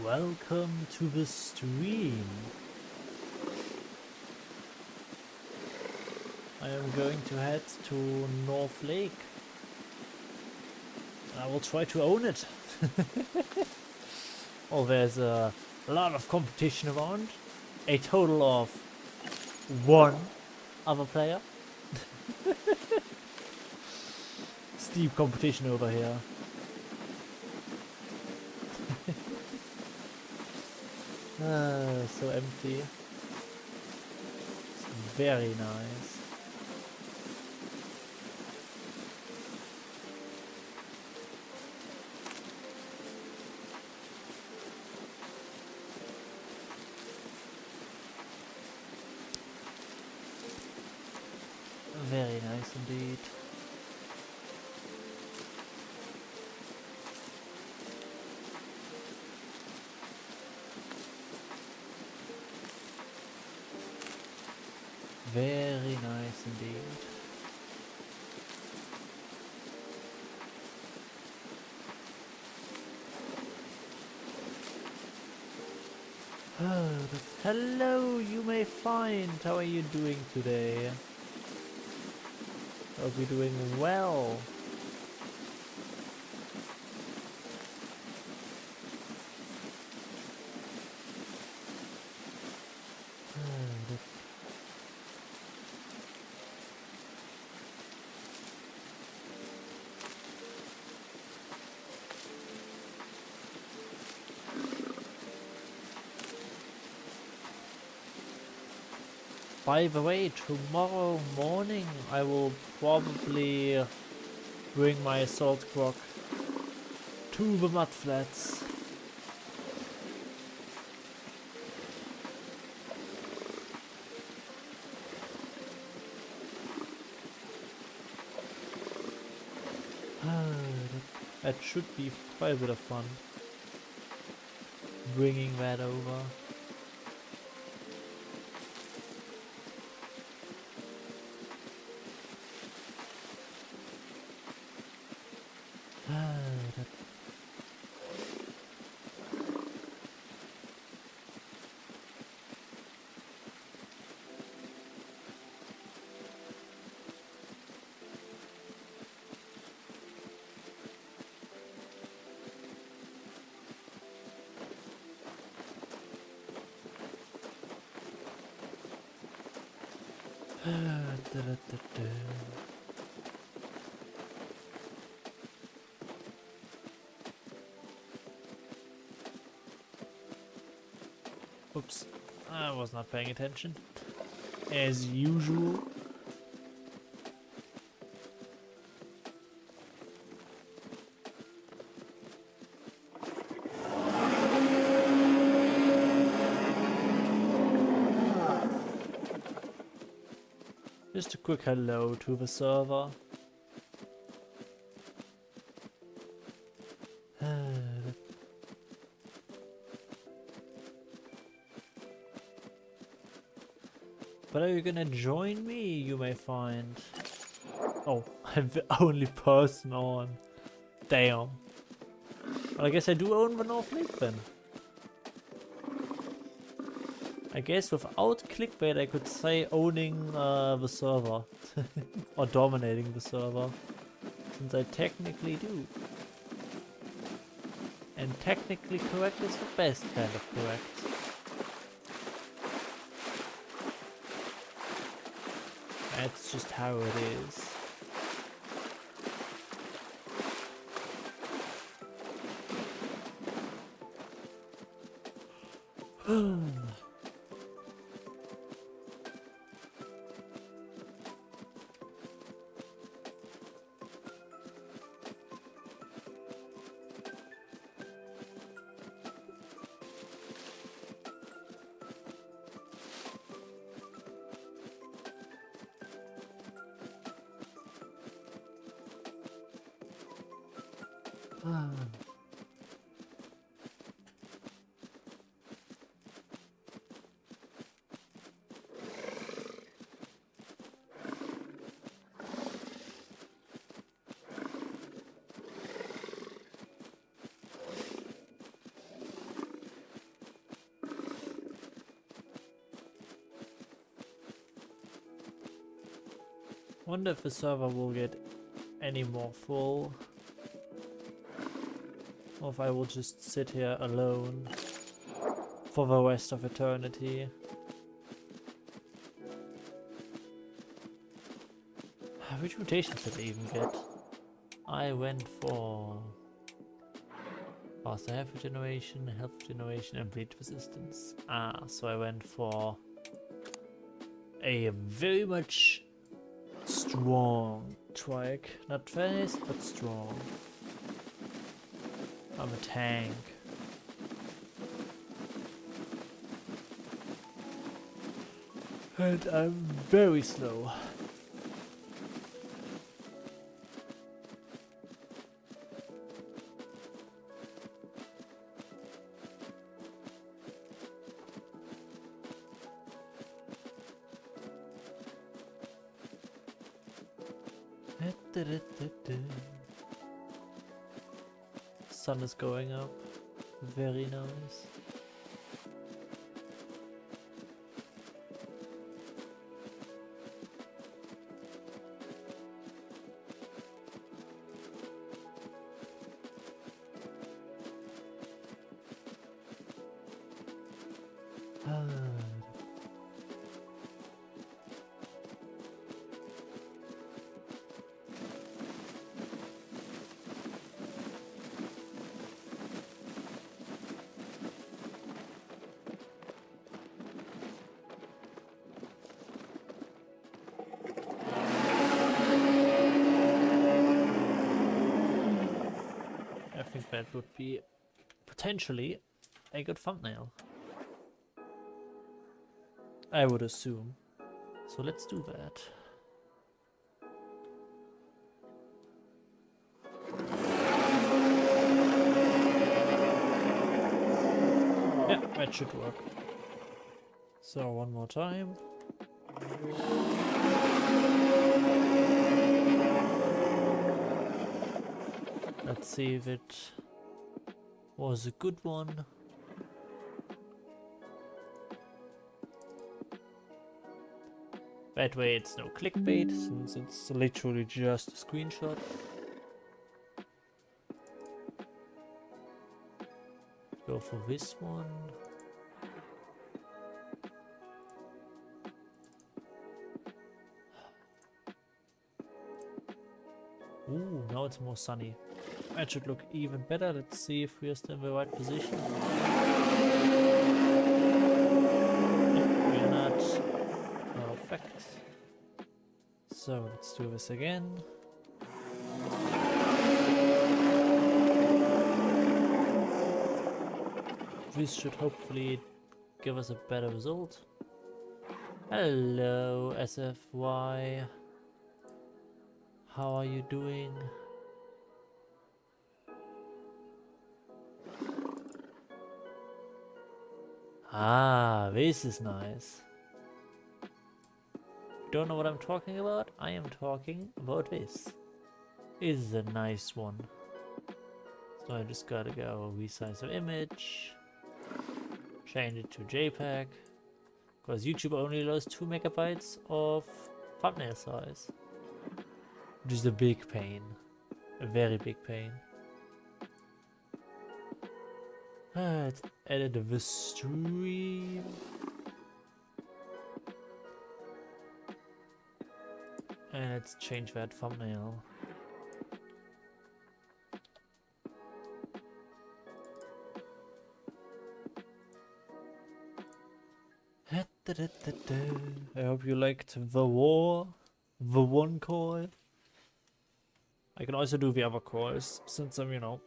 Welcome to the stream. I am going to head to North Lake. I will try to own it. Oh, there's a lot of competition around. A total of 1 other player. Steep competition over here. So empty. It's very nice. Very nice indeed. Very nice indeed. Hello, you may find. How are you doing today? Hope you're doing well. By the way, tomorrow morning I will probably bring my salt croc to the mud flats. That should be quite a bit of fun, bringing that over. Oops, I was not paying attention. As usual. Just a quick hello to the server. But are you gonna join me, you may find? Oh, I'm the only person on. Damn. Well, I guess I do own the North Lake then. I guess without clickbait I could say owning the server. Or dominating the server. Since I technically do. And technically correct is the best kind of correct. That's just how it is. Wonder if the server will get any more full, or if I will just sit here alone for the rest of eternity. Which mutations did I even get? I went for faster health regeneration, and bleed resistance. Ah, so I went for a very much strong trike. Not fast, but strong. I'm a tank. And I'm very slow. Sun is going up. Very nice. I think that would be potentially a good thumbnail. I would assume. So let's do that. Yeah, that should work. So one more time. Let's see if it was a good one. That way it's no clickbait, since it's literally just a screenshot. Go for this one. Ooh, now it's more sunny. That should look even better. Let's see if we're still in the right position. We're not. Perfect. So let's do this again. This should hopefully give us a better result. Hello, SFY. How are you doing? Ah, this is nice. Don't know what I'm talking about? I am talking about this. This is a nice one. So I just gotta go resize the image, change it to JPEG, because YouTube only allows 2 megabytes of thumbnail size, which is a big pain, a very big pain. Let's edit the stream. And let's change that thumbnail. I hope you liked the one call. I can also do the other calls, since I'm, you know,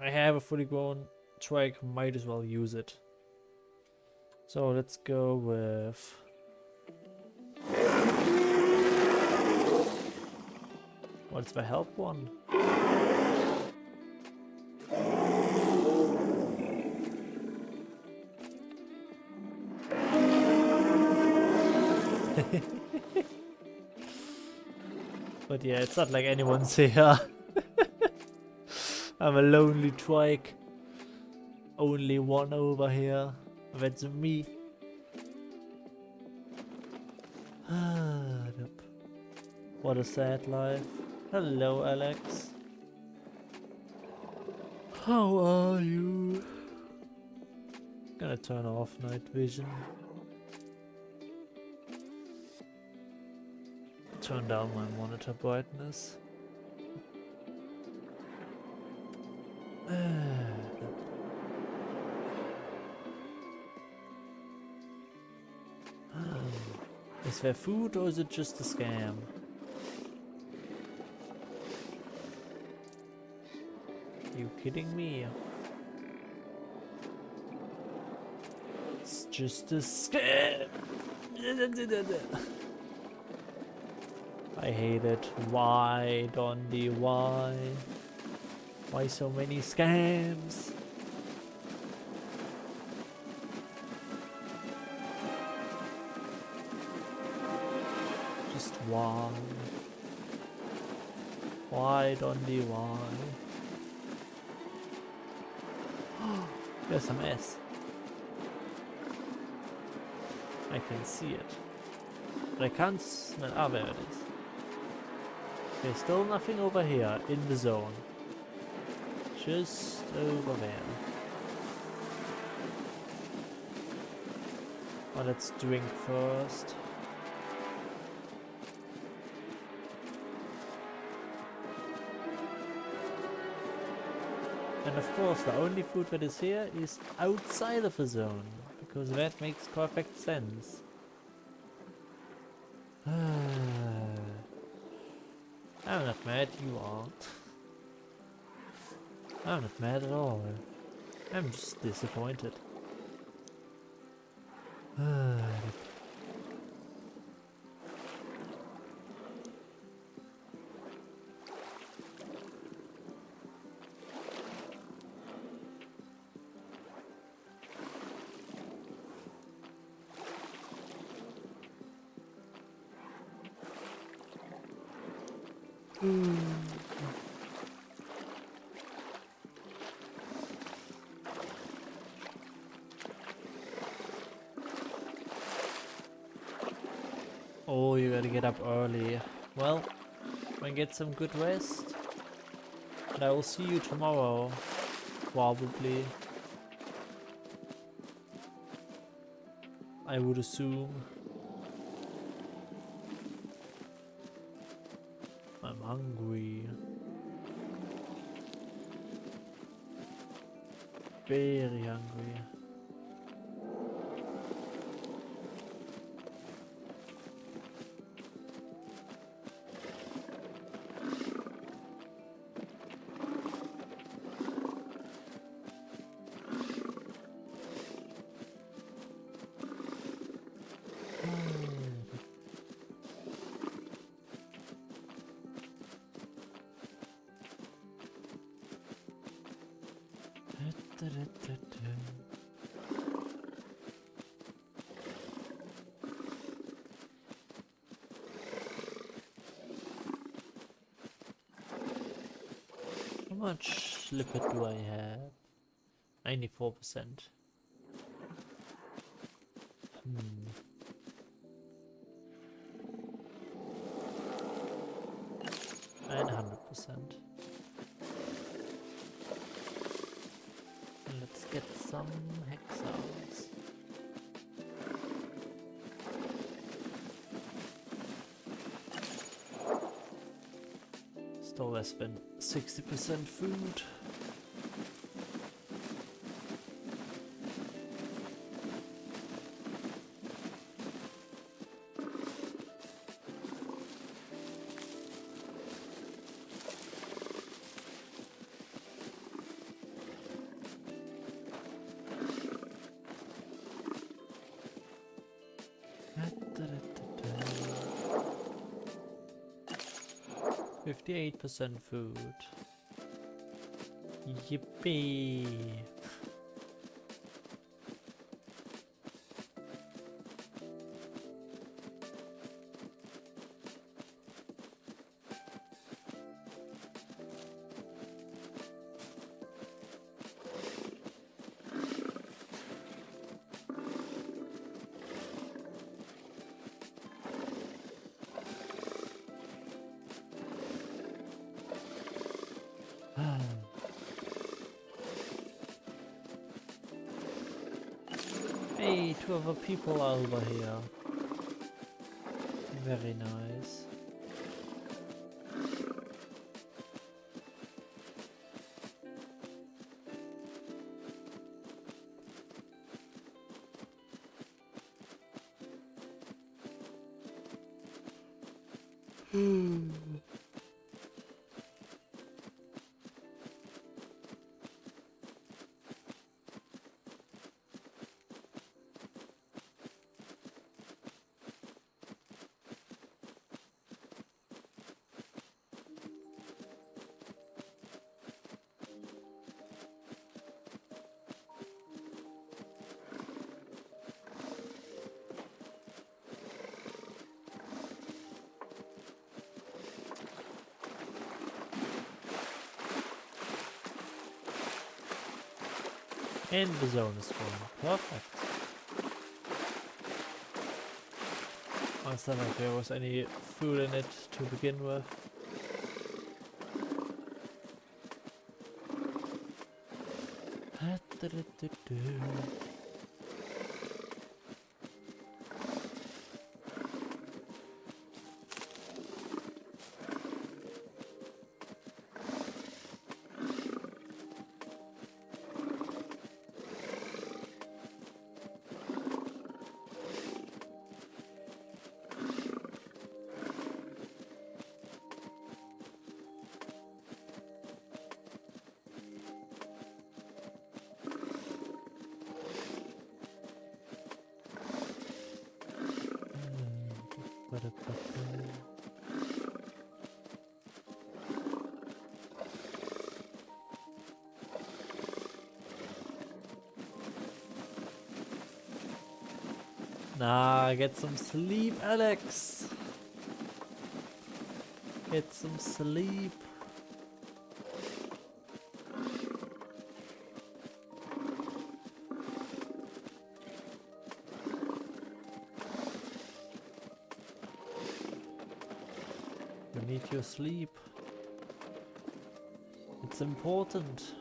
I have a fully grown trike, might as well use it. So let's go with... What's the help one? But yeah, it's not like anyone's here. I'm a lonely trike. Only one over here. That's me. Nope. What a sad life. Hello, Alex. How are you? Gonna turn off night vision. Turn down my monitor brightness. Is there food or is it just a scam? You kidding me? It's just a scam. I hate it. Why, Dondi? Why? Why so many scams? Just why? Why, Dondi? Why? There's some S. I can see it. But I can't smell. Ah, there it is. There's still nothing over here in the zone. Just over there. Well, let's drink first. And of course, the only food that is here is outside of the zone, because that makes perfect sense. I'm not mad, you aren't. I'm not mad at all. I'm just disappointed. Oh, you gotta get up early. Well, I get some good rest. And I will see you tomorrow. Probably. I would assume. I'm hungry. Very hungry. How much lipid do I have? 94%. And 100%. Let's get some hexons. Still less than 60% food. Da-da-da-da. 58% food. Yippee! Hey, two other people are over here. Very nice. And the zone is full. Perfect. It's not like there was any food in it to begin with. Nah, get some sleep, Alex. Get some sleep. You need your sleep. It's important.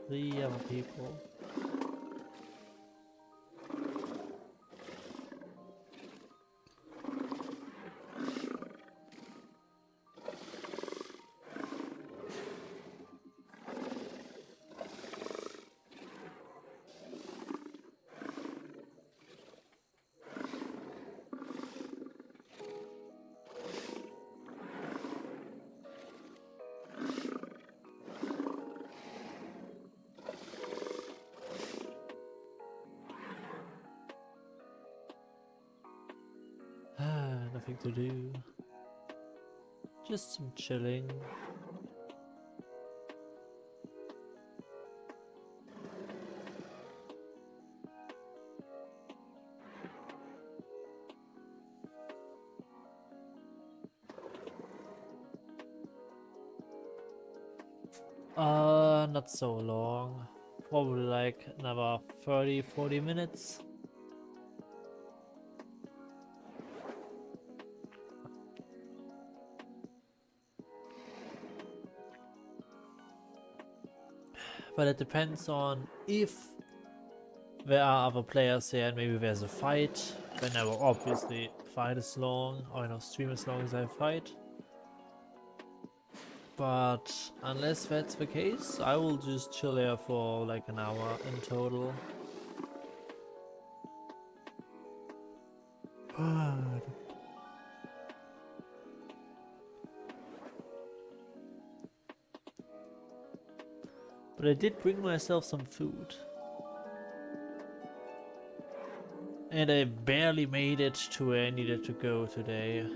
The other people. Nothing to do. Just some chilling. Not so long. Probably like another 30-40 minutes. But it depends on if there are other players here and maybe there's a fight. Then I will obviously fight as long, or stream as long as I fight. But unless that's the case, I will just chill here for like an hour in total. But I did bring myself some food. And I barely made it to where I needed to go today.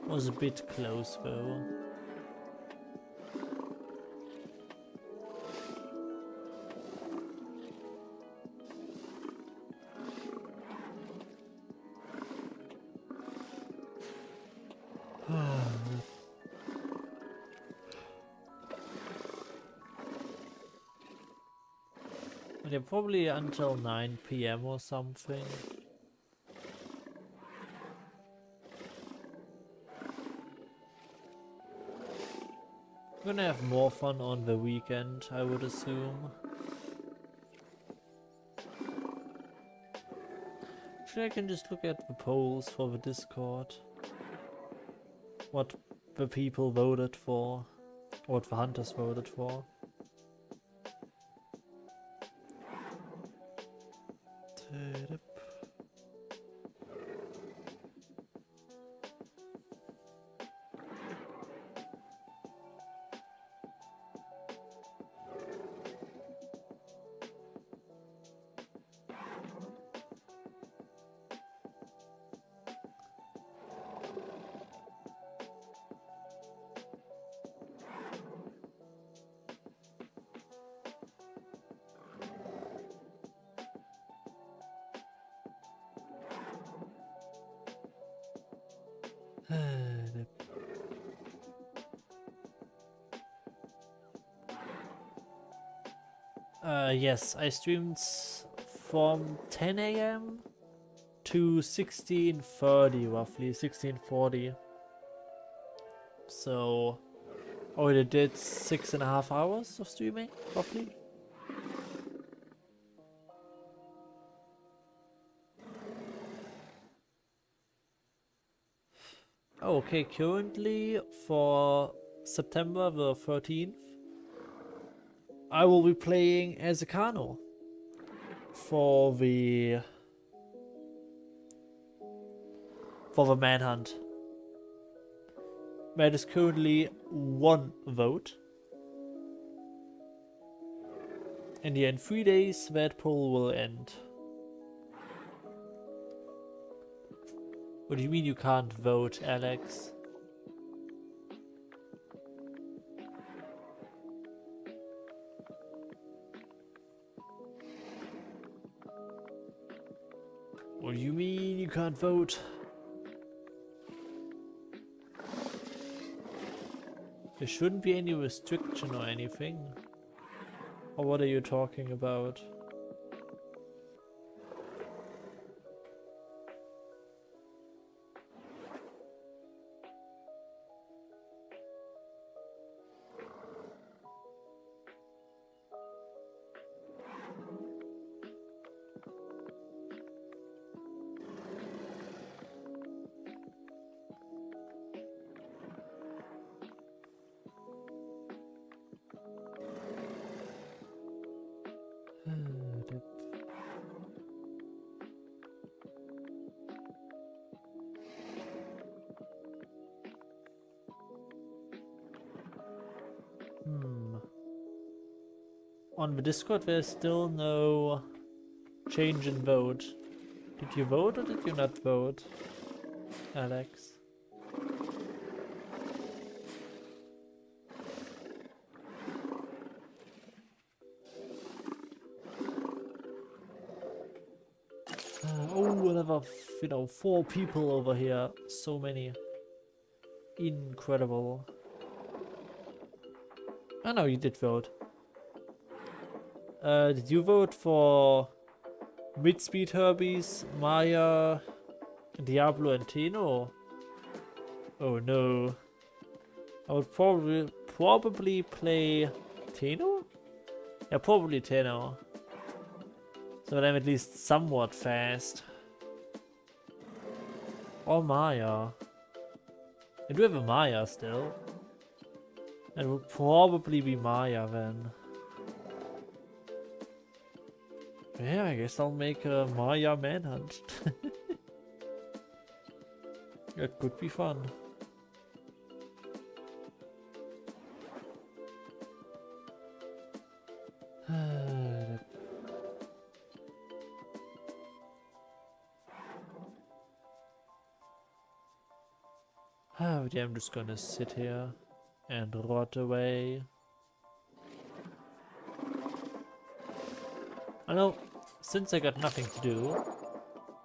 Was a bit close though. Yeah, probably until 9 PM or something. I'm gonna have more fun on the weekend, I would assume. Actually, I can just look at the polls for the Discord. What the people voted for. What the hunters voted for. Yes, I streamed from 10 AM to 16:30 roughly, 16:40. So, I already did 6.5 hours of streaming, roughly. Oh, okay, currently for September the 13th, I will be playing as a Kano for the manhunt. That is currently 1 vote. And yeah, in 3 days that poll will end. What do you mean you can't vote, Alex? What do you mean you can't vote? There shouldn't be any restriction or anything. Or what are you talking about? On the Discord there's still no change in vote. Did you vote or did you not vote, Alex? Oh, another, 4 people over here. So many. Incredible. I know you did vote. Did you vote for Midspeed Herbies, Maya, Diablo, and Teno? Oh no. I would probably play Teno? Yeah, probably Teno. So that I'm at least somewhat fast. Or Maya. I do have a Maya still. It would probably be Maya then. Yeah, I guess I'll make a Maya manhunt. It could be fun. Oh, yeah, I'm just gonna sit here and rot away. I know, since I got nothing to do,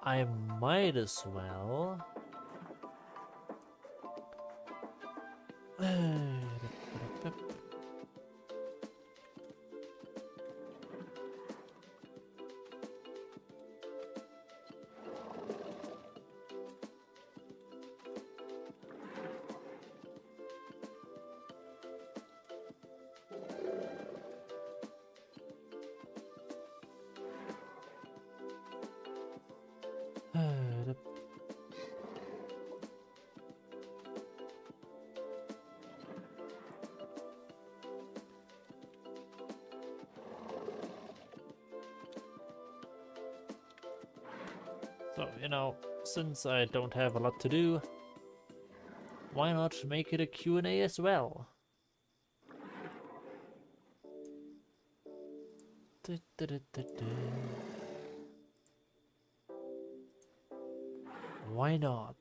I might as well. So, you know, since I don't have a lot to do, why not make it a Q&A as well? Why not?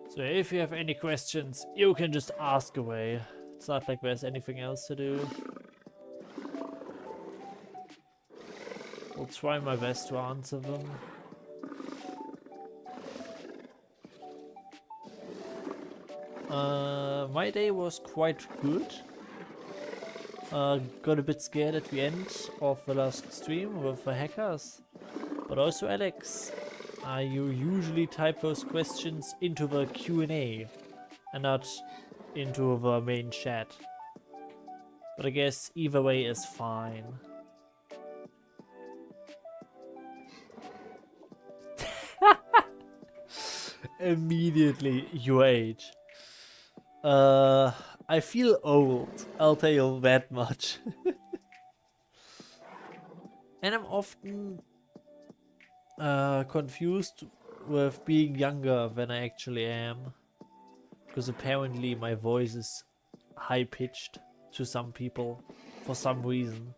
So if you have any questions, you can just ask away. It's not like there's anything else to do. I'll try my best to answer them. My day was quite good. Got a bit scared at the end of the last stream with the hackers. But also Alex, you usually type those questions into the Q&A and not into the main chat. But I guess either way is fine. Immediately your age. I feel old, I'll tell you that much. And I'm often confused with being younger than I actually am. Because apparently my voice is high-pitched to some people for some reason.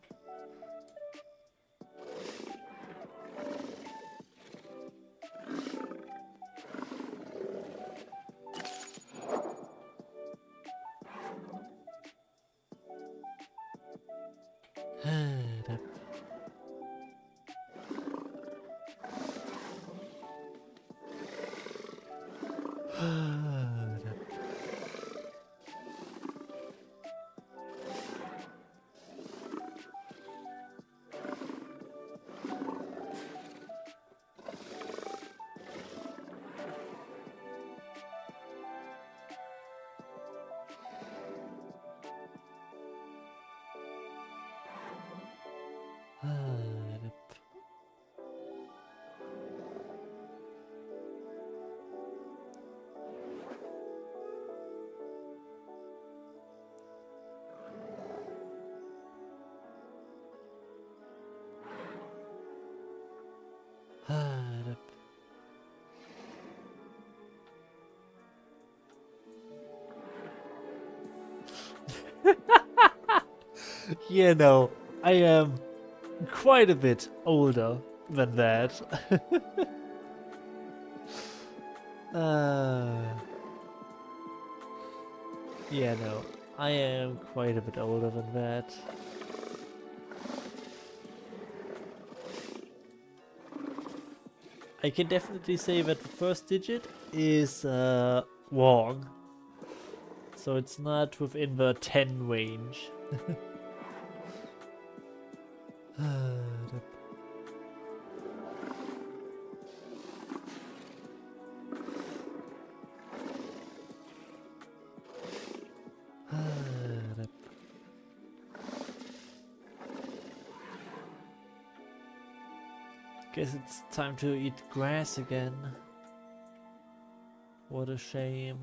You know, I am quite a bit older than that. Yeah, no, I am quite a bit older than that. I can definitely say that the first digit is wrong. So it's not within the 10 range. Guess it's time to eat grass again. What a shame.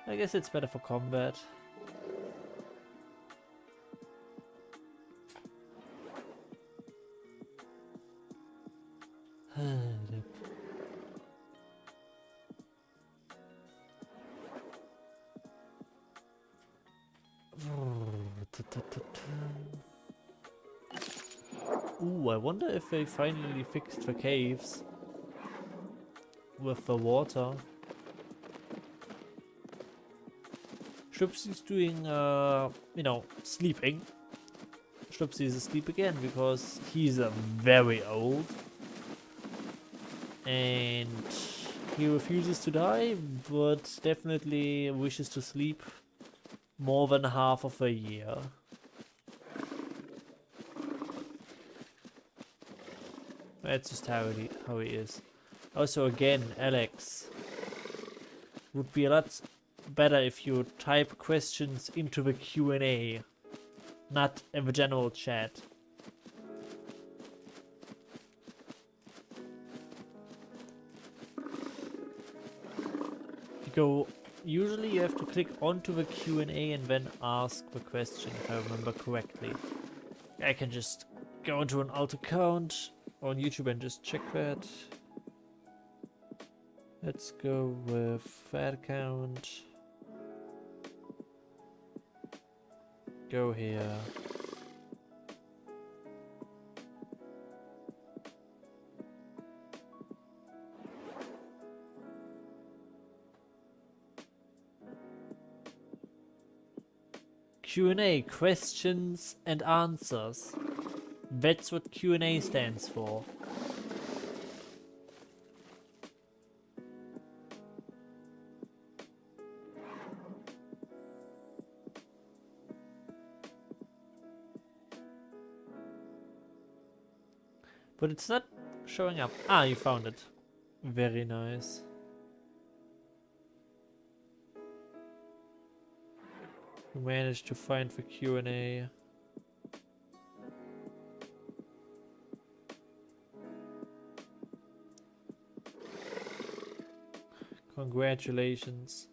I guess it's better for combat. Ooh, I wonder if they finally fixed the caves with the water. Schlupsy's doing, you know, sleeping. Schlupsy is asleep again because he's very old. And he refuses to die, but definitely wishes to sleep more than half of a year. That's just how he is. Also again, Alex, would be a lot better if you type questions into the Q&A, not in the general chat. Usually you have to click onto the Q&A and then ask the question, if I remember correctly. I can just go into an alt account on YouTube and just check that. Let's go with that account. Go here. Q&A, questions and answers. That's what Q&A stands for. But it's not showing up. Ah, you found it. Very nice. You managed to find the Q&A. Congratulations.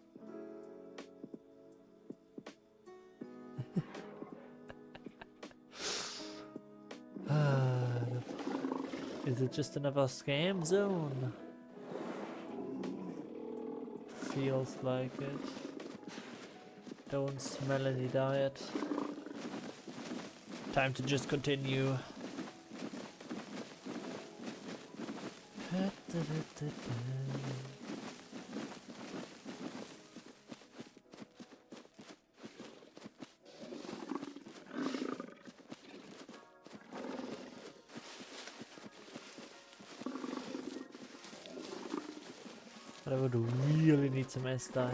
Is it just another scam zone? Feels like it. Don't smell any diet. Time to just continue. But I would really need some S diet.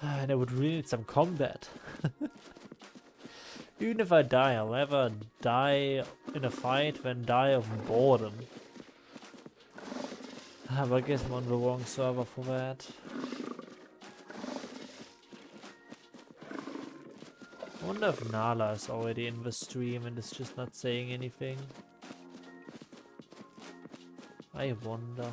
And I would really need some combat. Even if I die, I'll never die in a fight than die of boredom. But I guess I'm on the wrong server for that. I wonder if Nala is already in the stream and is just not saying anything. I wonder.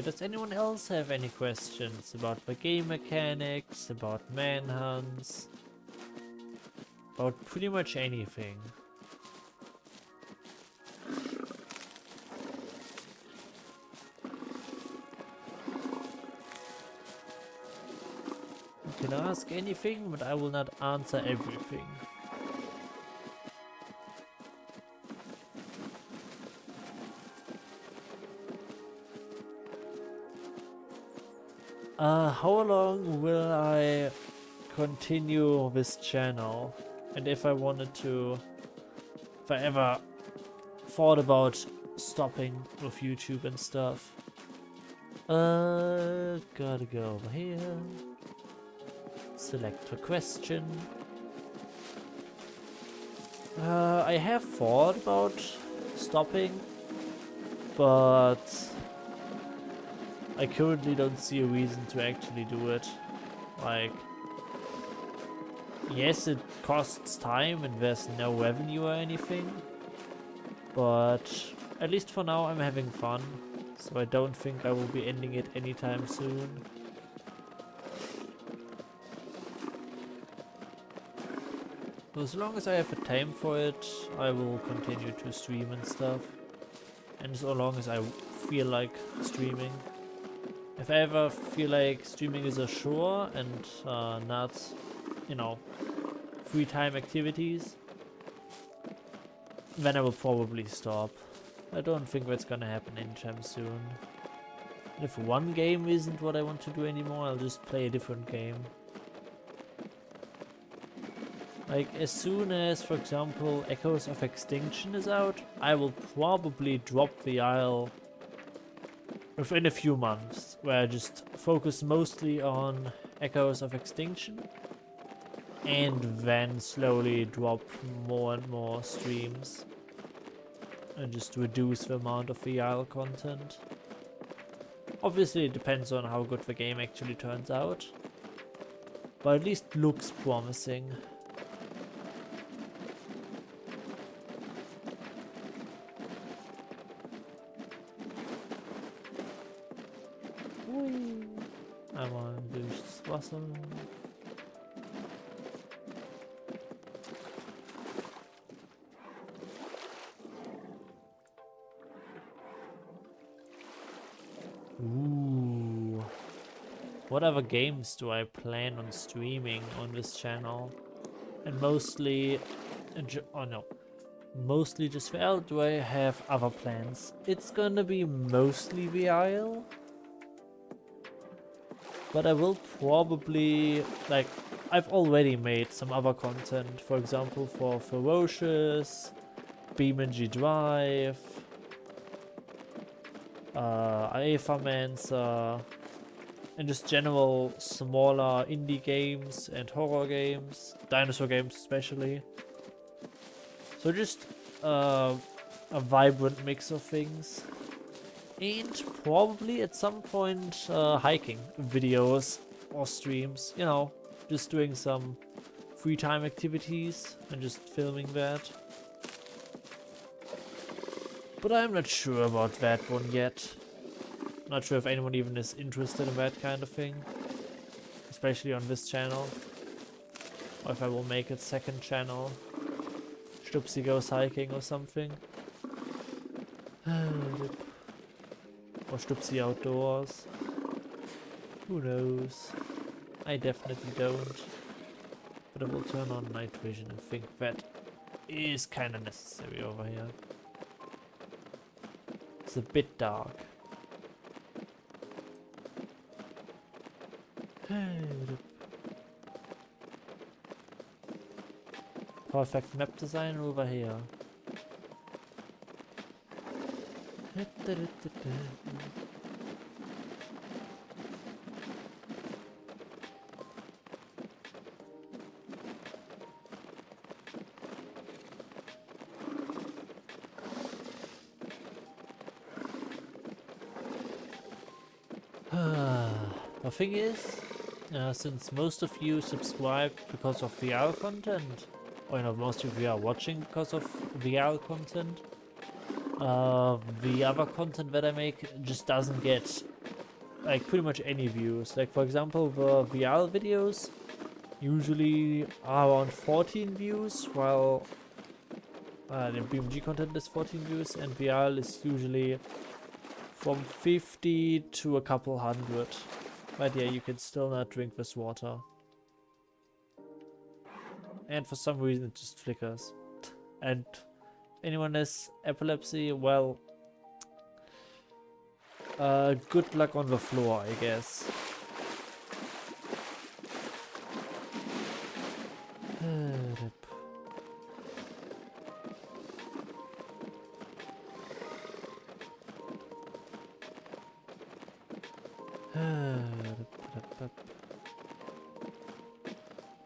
Does anyone else have any questions about the game mechanics, about manhunts, about pretty much anything? You can ask anything, but I will not answer everything. How long will I continue this channel? And if I wanted to, if I ever thought about stopping with YouTube and stuff. Gotta go over here. Select a question. I have thought about stopping, but I currently don't see a reason to actually do it. Like, yes, it costs time and there's no revenue or anything, but at least for now I'm having fun, so I don't think I will be ending it anytime soon. As long as I have the time for it, I will continue to stream and stuff, and so long as I feel like streaming. If I ever feel like streaming is a chore and not, you know, free time activities, then I will probably stop. I don't think that's gonna happen anytime soon. If one game isn't what I want to do anymore, I'll just play a different game. Like, as soon as, for example, Echoes of Extinction is out, I will probably drop the Isle within a few months, where I just focus mostly on Echoes of Extinction, and then slowly drop more and more streams, and just reduce the amount of the Isle content. Obviously it depends on how good the game actually turns out, but at least looks promising. Einmal durchs Wasser. Ooh. What other games do I plan on streaming on this channel? And mostly... oh no. Mostly just well, do I have other plans? It's gonna be mostly the Isle. But I will probably, like, I've already made some other content, for example for Ferocious, BeamNG Drive, Aefamancer, and just general smaller indie games and horror games, dinosaur games especially. So just a vibrant mix of things. And probably at some point hiking videos or streams, you know, just doing some free time activities and just filming that. But I'm not sure about that one yet. Not sure if anyone even is interested in that kind of thing, especially on this channel, or if I will make a second channel, Stupsi Goes Hiking or something. Or Stupsi Outdoors. Who knows? I definitely don't. But I will turn on night vision and think that is kind of necessary over here. It's a bit dark. Perfect map design over here. The thing is, since most of you subscribe because of VR content, or you know, most of you are watching because of VR content, the other content that I make just doesn't get like pretty much any views. Like for example, the VR videos usually are around 14 views, while the BMG content is 14 views, and VR is usually from 50 to a couple hundred. But yeah, you can still not drink this water. And for some reason it just flickers. And anyone has epilepsy, well, good luck on the floor, I guess.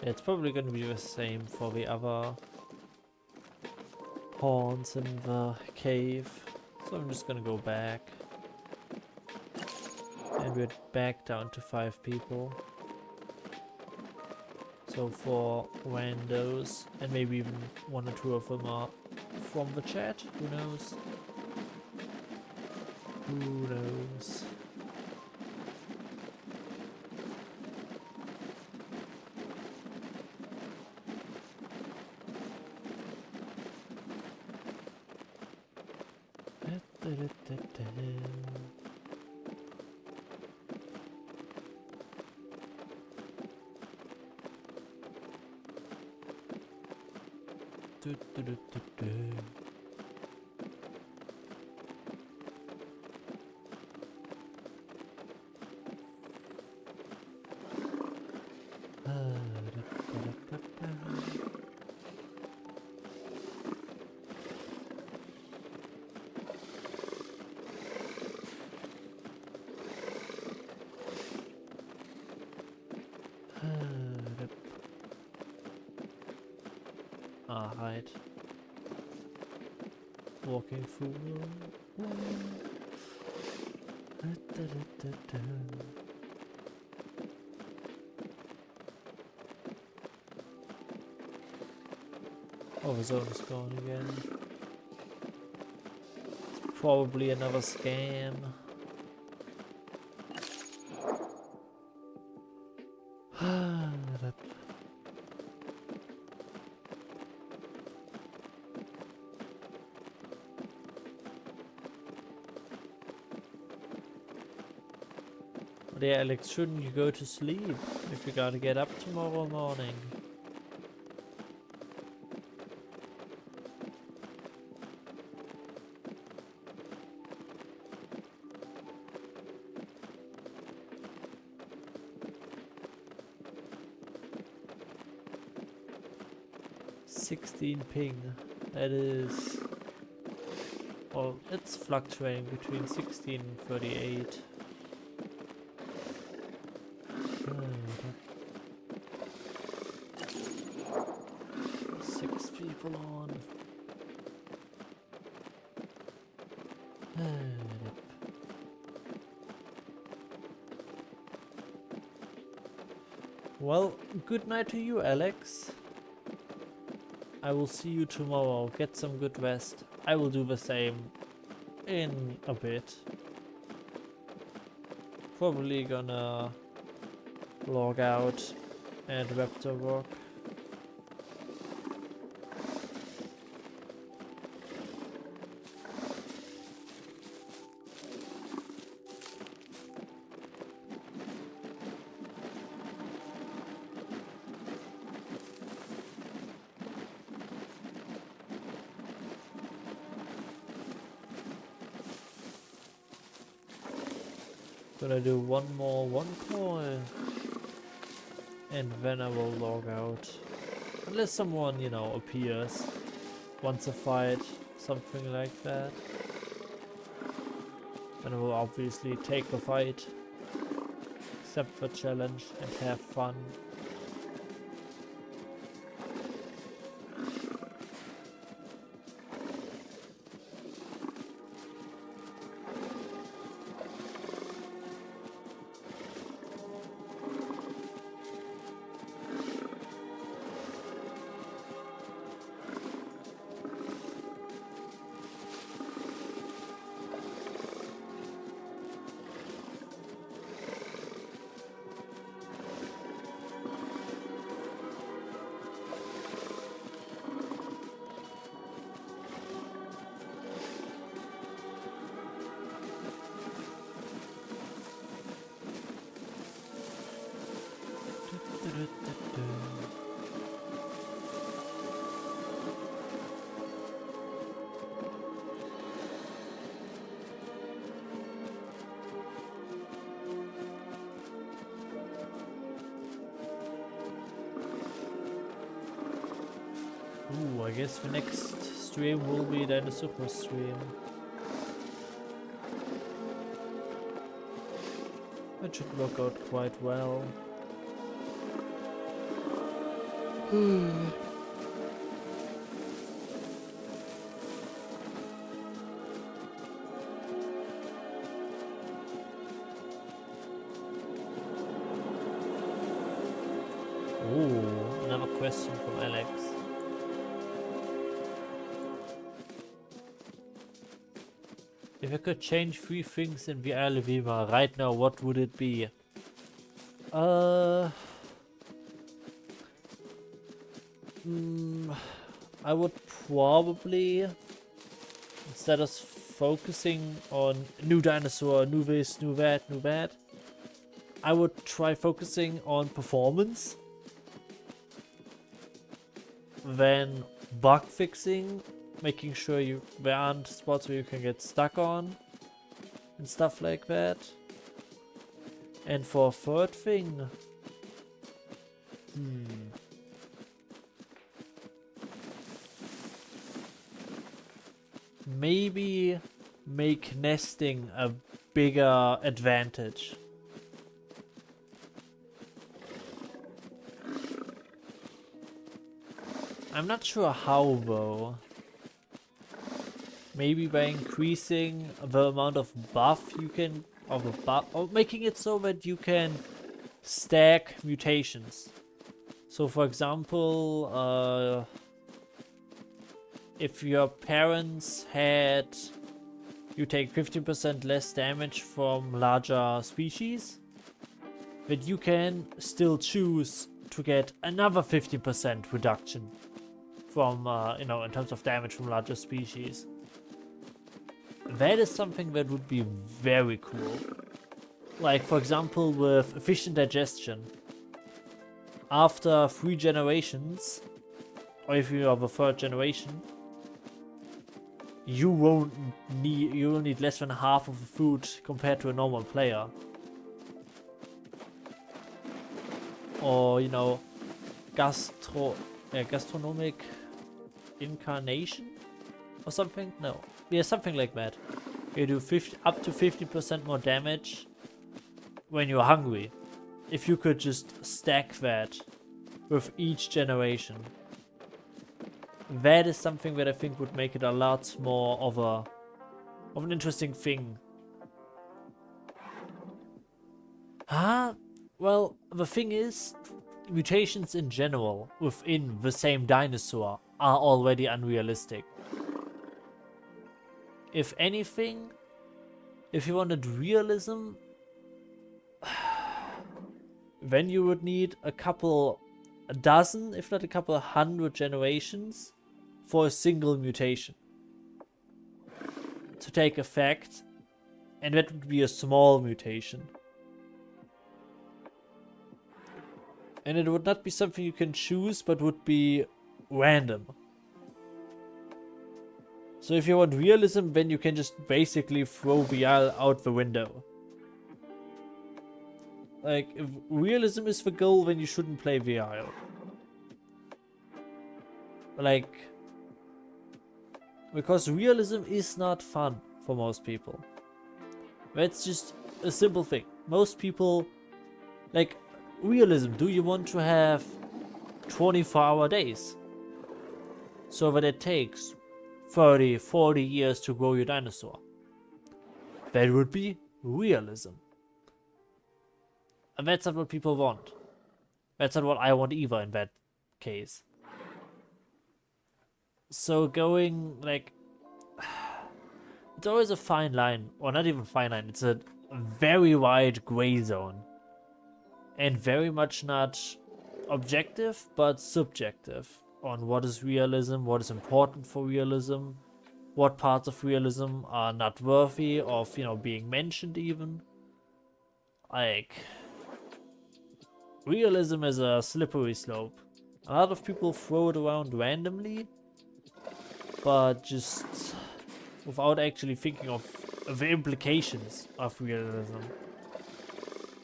It's probably going to be the same for the other horns in the cave. So I'm just going to go back. And we're back down to 5 people. So for randos, and maybe even 1 or 2 of them are from the chat, who knows? Who knows? Ah, hide. Walking fool. Oh, the zone is gone again. It's probably another scam. But yeah, Alex, shouldn't you go to sleep if you gotta get up tomorrow morning? $16 ping. That is... well, it's fluctuating between 16 and 38. 6 people on. Well, good night to you, Alex. I will see you tomorrow. Get some good rest. I will do the same in a bit. Probably gonna log out and Raptor work. Gonna do one call and then I will log out. Unless someone, you know, appears, wants a fight, something like that. Then I will obviously take the fight, accept the challenge and have fun. Ooh, I guess the next stream will be then a super stream. That should work out quite well. Ooh, another question from Alex. If I could change 3 things in the Isle EVRIMA right now, what would it be? I would probably, instead of focusing on new dinosaur, new this, new that, I would try focusing on performance. Then bug fixing, making sure there aren't spots where you can get stuck on and stuff like that. And for a third thing, maybe make nesting a bigger advantage. I'm not sure how though. Maybe by increasing the amount of buff you can, or making it so that you can stack mutations. So for example, if your parents had, you take 50% less damage from larger species, that you can still choose to get another 50% reduction from, you know, in terms of damage from larger species. That is something that would be very cool. Like, for example, with efficient digestion. After 3 generations, or if you are the 3rd generation, you will need less than half of the food compared to a normal player. Or, you know, gastronomic incarnation or something? No. Yeah, something like that. You do up to 50% more damage when you're hungry. If you could just stack that with each generation. That is something that I think would make it a lot more of an interesting thing. Well, the thing is, mutations in general within the same dinosaur are already unrealistic. If anything, if you wanted realism, then you would need a dozen, if not a couple 100 generations for a single mutation to take effect, and that would be a small mutation. And it would not be something you can choose, but would be random. So if you want realism, then you can just basically throw VR out the window. Like, if realism is the goal, then you shouldn't play VR. Like, because realism is not fun for most people. That's just a simple thing. Most people, like, realism, do you want to have 24-hour days? So that it takes 30, 40 years to grow your dinosaur. That would be realism. And that's not what people want. That's not what I want either in that case. So going, like, it's always a fine line, or not even fine line, it's a very wide gray zone. And very much not objective, but subjective on what is realism, what is important for realism, what parts of realism are not worthy of, you know, being mentioned even. Like, realism is a slippery slope. A lot of people throw it around randomly, but just without actually thinking of the implications of realism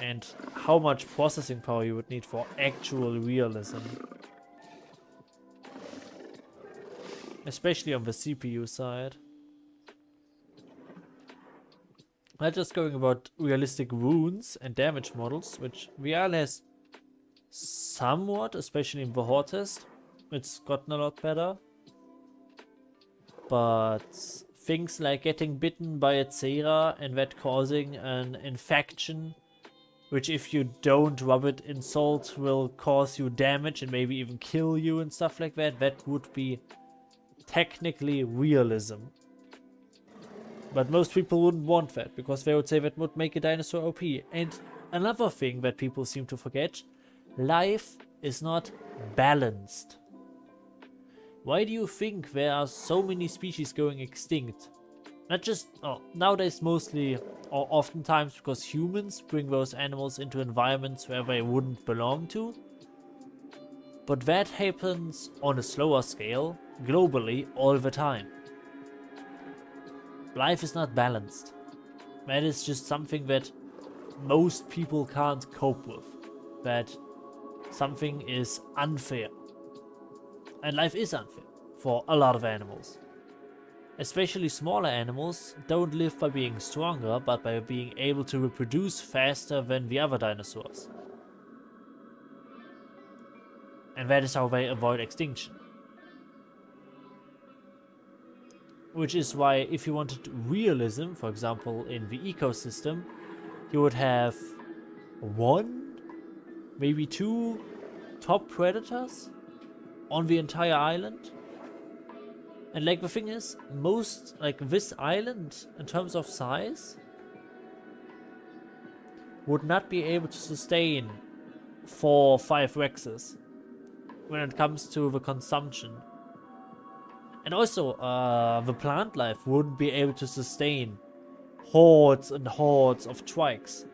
and how much processing power you would need for actual realism. Especially on the CPU side. Not just going about realistic wounds and damage models, which VR has somewhat, especially in the Horde test. It's gotten a lot better. But things like getting bitten by a Cera and that causing an infection, which if you don't rub it in salt will cause you damage and maybe even kill you and stuff like that, that would be technically realism. But most people wouldn't want that, because they would say that would make a dinosaur OP. And another thing that people seem to forget, life is not balanced. Why do you think there are so many species going extinct? Not just, nowadays mostly, or oftentimes because humans bring those animals into environments where they wouldn't belong to. But that happens on a slower scale, globally all the time. Life is not balanced. That is just something that most people can't cope with. That something is unfair. And life is unfair for a lot of animals. Especially smaller animals don't live by being stronger, but by being able to reproduce faster than the other dinosaurs. And that is how they avoid extinction. Which is why if you wanted realism, for example in the ecosystem, you would have 1, maybe 2 top predators on the entire island. And like the thing is, most, like this island in terms of size would not be able to sustain 4 or 5 Rexes when it comes to the consumption. And also, the plant life wouldn't be able to sustain hordes and hordes of trikes.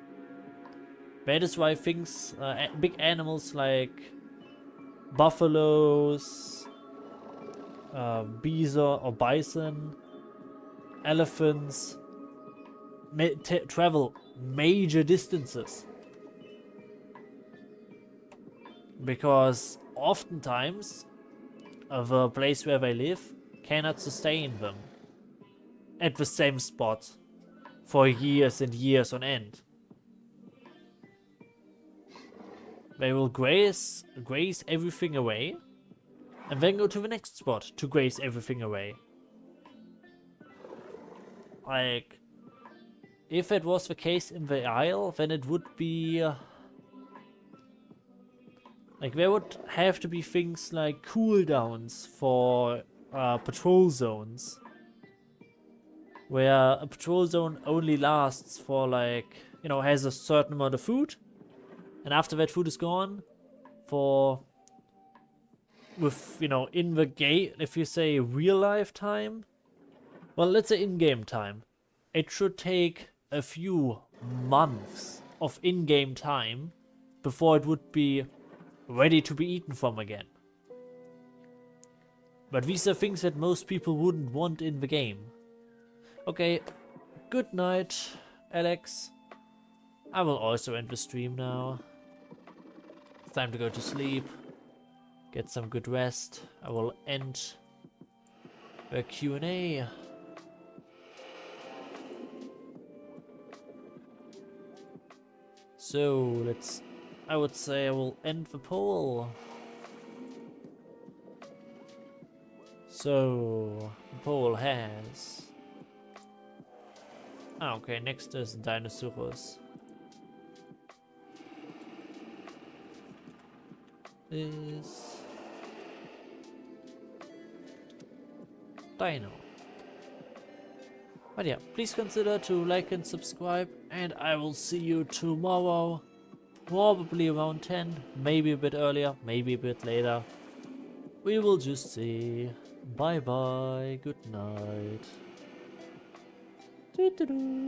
That is why things, big animals like buffaloes, bison, elephants, travel major distances. Because oftentimes, the place where they live cannot sustain them at the same spot for years and years on end. They will graze everything away and then go to the next spot to graze everything away. Like, if it was the case in the Isle, then it would be like there would have to be things like cooldowns for patrol zones, where a patrol zone only lasts for like, you know, has a certain amount of food, and after that food is gone, for with, you know, in the game, if you say real life time, well, let's say in-game time, it should take a few months of in-game time before it would be ready to be eaten from again. But these are things that most people wouldn't want in the game. Okay, good night, Alex. I will also end the stream now. It's time to go to sleep. Get some good rest. I will end the Q&A. So, I would say I will end the poll. So, the poll has... Ah, okay, next is Dinosaurus. Is... Dino. But yeah, please consider to like and subscribe, and I will see you tomorrow. Probably around 10, maybe a bit earlier, maybe a bit later. We will just see. Bye bye, good night. Doo -doo -doo.